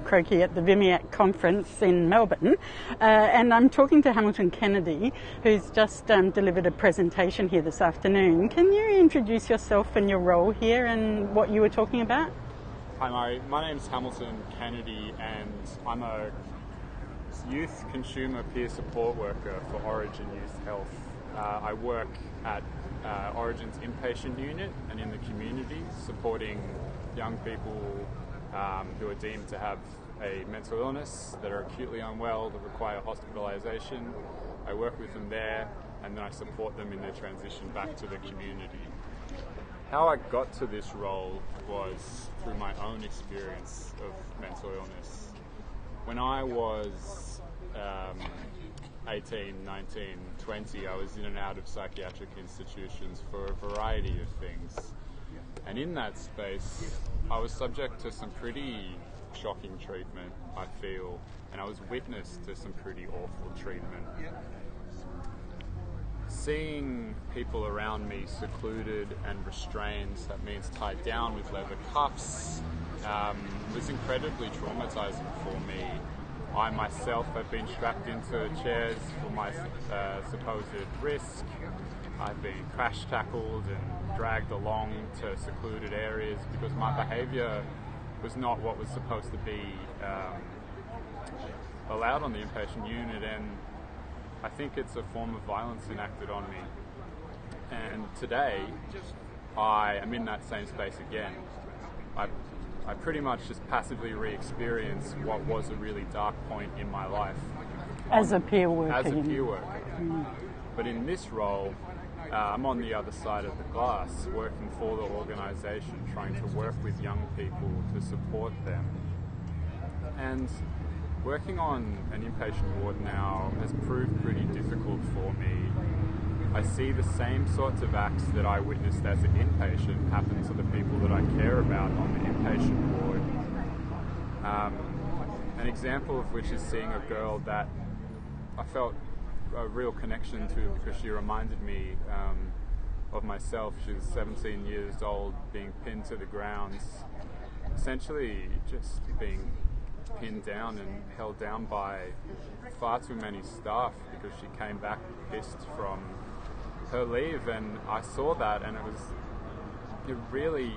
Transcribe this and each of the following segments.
croaky at the VIMIAC conference in Melbourne, and I'm talking to Hamilton Kennedy, who's just delivered a presentation here this afternoon. Can you introduce yourself and your role here and what you were talking about? Hi Murray, my name's Hamilton Kennedy and I'm a youth consumer peer support worker for Origin Youth Health. I work at Origin's inpatient unit and in the community supporting young people who are deemed to have a mental illness, that are acutely unwell, that require hospitalisation. I work with them there and then I support them in their transition back to the community. How I got to this role was through my own experience of mental illness. When I was 18, 19, 20, I was in and out of psychiatric institutions for a variety of things. And in that space, I was subject to some pretty shocking treatment, I feel, and I was witness to some pretty awful treatment. Seeing people around me secluded and restrained, that means tied down with leather cuffs, was incredibly traumatizing for me. I myself have been strapped into chairs for my supposed risk. I've been crash tackled and dragged along to secluded areas because my behaviour was not what was supposed to be allowed on the inpatient unit, and I think it's a form of violence enacted on me. And today, I am in that same space again. I pretty much just passively re-experience what was a really dark point in my life. As a peer worker. As a peer worker. But in this role, I'm on the other side of the glass, working for the organisation, trying to work with young people to support them. And working on an inpatient ward now has proved pretty difficult for me. I see the same sorts of acts that I witnessed as an inpatient happen to the people that I care about on the inpatient ward. An example of which is seeing a girl that I felt a real connection to because she reminded me of myself. She was 17 years old, being pinned to the ground, essentially just being pinned down and held down by far too many staff because she came back pissed from her leave, and I saw that and it really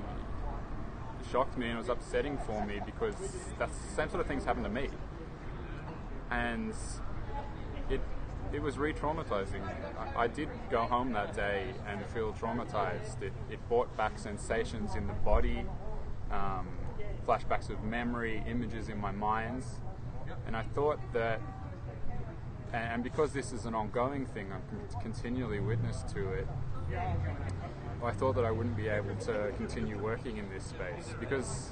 shocked me and it was upsetting for me because that's the same sort of things happened to me, and it was re-traumatising. I did go home that day and feel traumatised. It brought back sensations in the body, flashbacks of memory, images in my mind, and I thought that, and because this is an ongoing thing, I'm continually witness to it, I thought that I wouldn't be able to continue working in this space because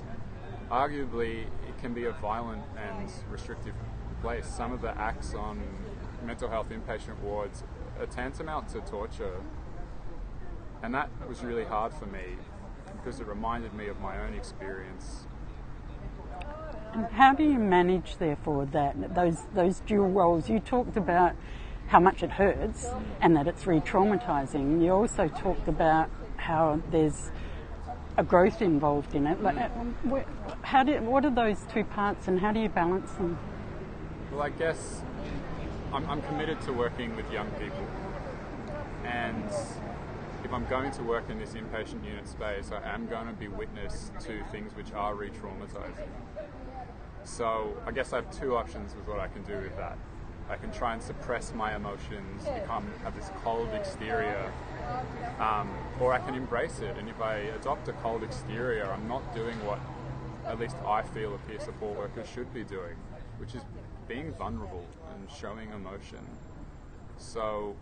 arguably it can be a violent and restrictive place. Some of the acts on mental health inpatient wards are tantamount to torture, and that was really hard for me because it reminded me of my own experience. And how do you manage, therefore, those dual roles? You talked about how much it hurts and that it's re-traumatising. You also talked about how there's a growth involved in it. What are those two parts and how do you balance them? Well, I guess I'm committed to working with young people, and if I'm going to work in this inpatient unit space, I am going to be witness to things which are re-traumatising. So I guess I have two options with what I can do with that. I can try and suppress my emotions, have this cold exterior, or I can embrace it. And if I adopt a cold exterior, I'm not doing what at least I feel a peer support worker should be doing, which is being vulnerable and showing emotion. So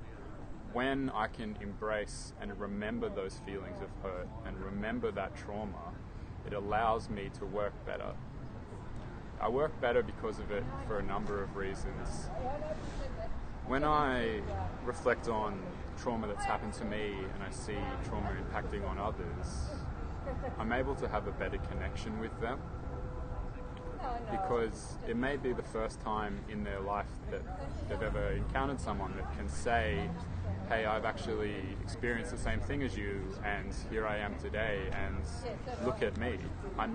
when I can embrace and remember those feelings of hurt and remember that trauma, it allows me to work better. I work better because of it for a number of reasons. When I reflect on trauma that's happened to me and I see trauma impacting on others, I'm able to have a better connection with them because it may be the first time in their life that they've ever encountered someone that can say, hey, I've actually experienced the same thing as you, and here I am today, and look at me. By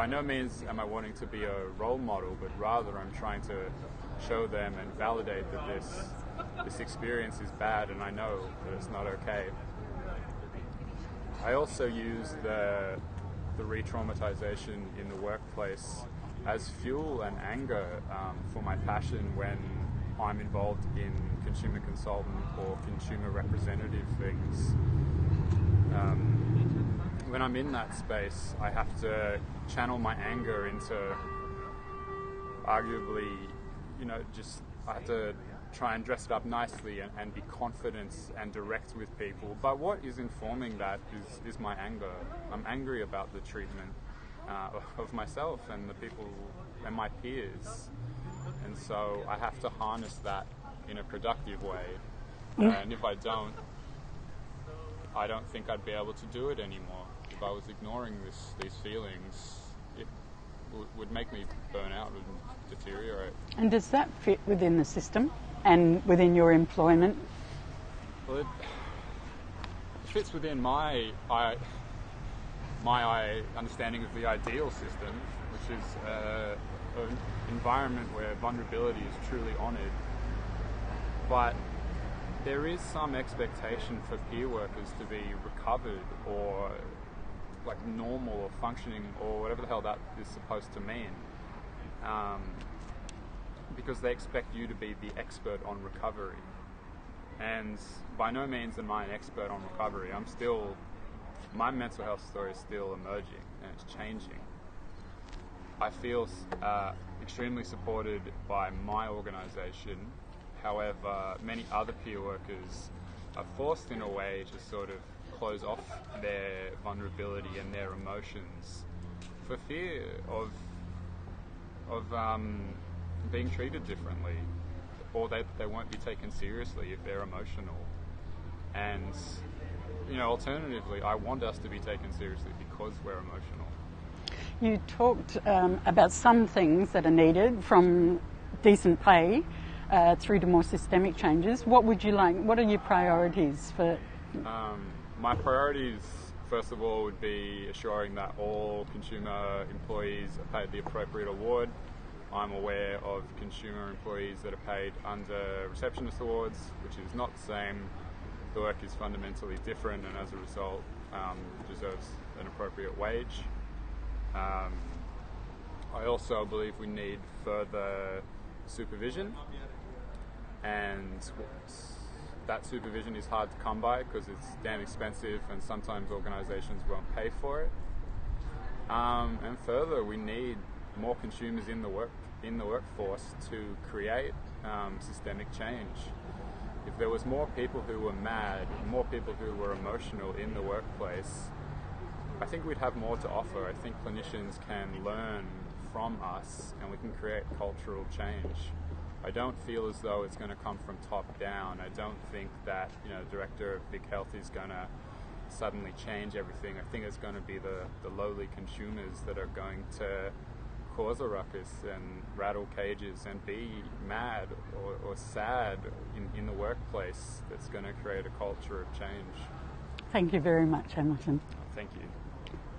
no means am I wanting to be a role model, but rather I'm trying to show them and validate that this experience is bad, and I know that it's not okay. I also use the re-traumatisation in the workplace as fuel and anger for my passion when I'm involved in consumer consultant or consumer representative things. When I'm in that space, I have to channel my anger into arguably, I have to try and dress it up nicely and be confident and direct with people. But what is informing that is my anger. I'm angry about the treatment of myself and the people and my peers. And so I have to harness that in a productive way. And if I don't think I'd be able to do it anymore. If I was ignoring these feelings, it would make me burn out and deteriorate. And does that fit within the system and within your employment? Well, it fits within my understanding of the ideal system, which is an environment where vulnerability is truly honoured. But there is some expectation for peer workers to be recovered or like normal or functioning or whatever the hell that is supposed to mean. Because they expect you to be the expert on recovery. And by no means am I an expert on recovery. My mental health story is still emerging and it's changing. I feel extremely supported by my organisation. However, many other peer workers are forced in a way to sort of close off their vulnerability and their emotions for fear of being treated differently, or they won't be taken seriously if they're emotional. And alternatively, I want us to be taken seriously because we're emotional. You talked about some things that are needed, from decent pay through to more systemic changes. What would you like? What are your priorities for? My priorities, first of all, would be assuring that all consumer employees are paid the appropriate award. I'm aware of consumer employees that are paid under receptionist awards, which is not the same. The work is fundamentally different and as a result deserves an appropriate wage. I also believe we need further supervision, and that supervision is hard to come by because it's damn expensive and sometimes organisations won't pay for it. And further, we need more consumers in the workforce to create systemic change. If there was more people who were mad, more people who were emotional in the workplace, I think we'd have more to offer. I think clinicians can learn from us and we can create cultural change. I don't feel as though it's going to come from top down. I don't think that the director of Big Health is going to suddenly change everything. I think it's going to be the lowly consumers that are going to cause a ruckus and rattle cages and be mad or sad in the workplace that's going to create a culture of change. Thank you very much, Hamilton. Thank you.